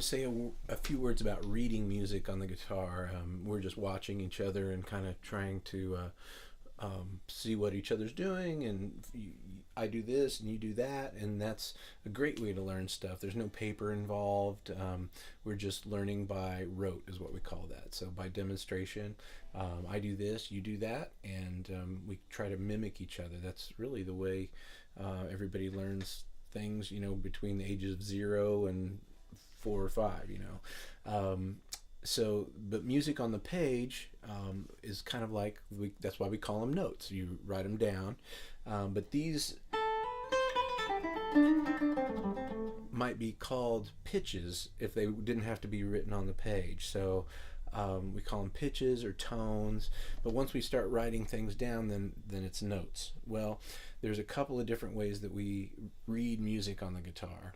Say a few words about reading music on the guitar. We're just watching each other and kind of trying to see what each other's doing, and I do this and you do that, and that's a great way to learn stuff. There's no paper involved. We're just learning by rote, is what we call that. So by demonstration, I do this, you do that, and we try to mimic each other. That's really the way everybody learns things. Between the ages of 0 and 4 or 5. But music on the page is kind of like that's why we call them notes. You write them down, but these might be called pitches if they didn't have to be written on the page. So we call them pitches or tones. But once we start writing things down, then it's notes. Well, there's a couple of different ways that we read music on the guitar.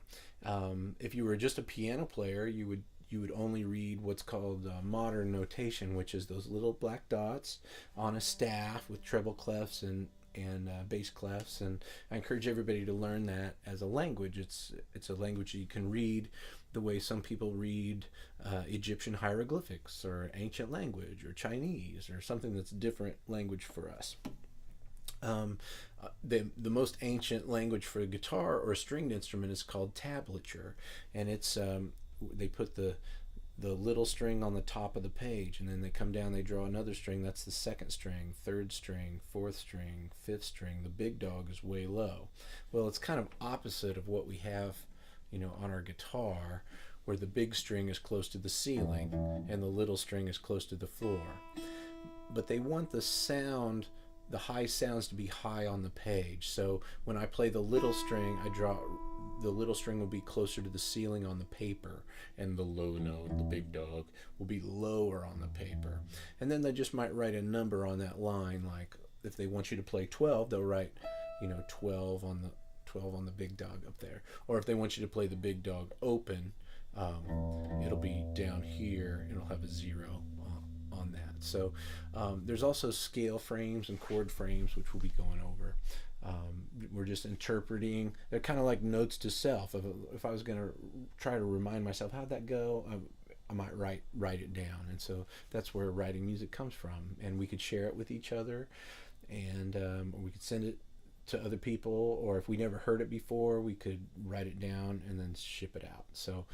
If you were just a piano player, you would only read what's called modern notation, which is those little black dots on a staff with treble clefs and bass clefs. And I encourage everybody to learn that as a language. It's a language that you can read the way some people read Egyptian hieroglyphics or ancient language or Chinese or something that's a different language for us. The most ancient language for a guitar or a stringed instrument is called tablature, and it's they put the little string on the top of the page, and then they come down, they draw another string. That's the second string, third string, fourth string, fifth string. The big dog is way low. Well, it's kind of opposite of what we have on our guitar, where the big string is close to the ceiling and the little string is close to the floor. But they want the high sounds to be high on the page. So when I play the little string, the little string will be closer to the ceiling on the paper, and the low note, the big dog, will be lower on the paper. And then they just might write a number on that line, like if they want you to play 12, they'll write 12 on the big dog up there. Or if they want you to play the big dog open, it'll be down here. It'll have a 0 on that. So there's also scale frames and chord frames, which we'll be going over. We're just interpreting. They're kind of like notes to self. If I was going to try to remind myself, how'd that go? I might write it down. And so that's where writing music comes from. And we could share it with each other, and we could send it to other people, or if we never heard it before, we could write it down and then ship it out. So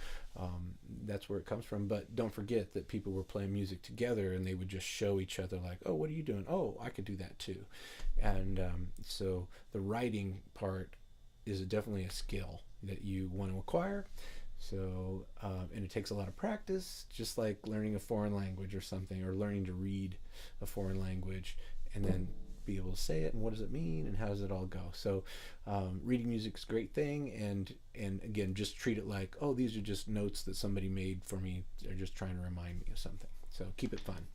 that's where it comes from. But don't forget that people were playing music together, and they would just show each other, like, oh, what are you doing? Oh, I could do that too. And so the writing part is definitely a skill that you want to acquire. So and it takes a lot of practice, just like learning a foreign language or something, or learning to read a foreign language, and then be able to say it, and what does it mean, and how does it all go. So reading music is a great thing, and again, just treat it like, oh, these are just notes that somebody made for me. They're just trying to remind me of something. So keep it fun.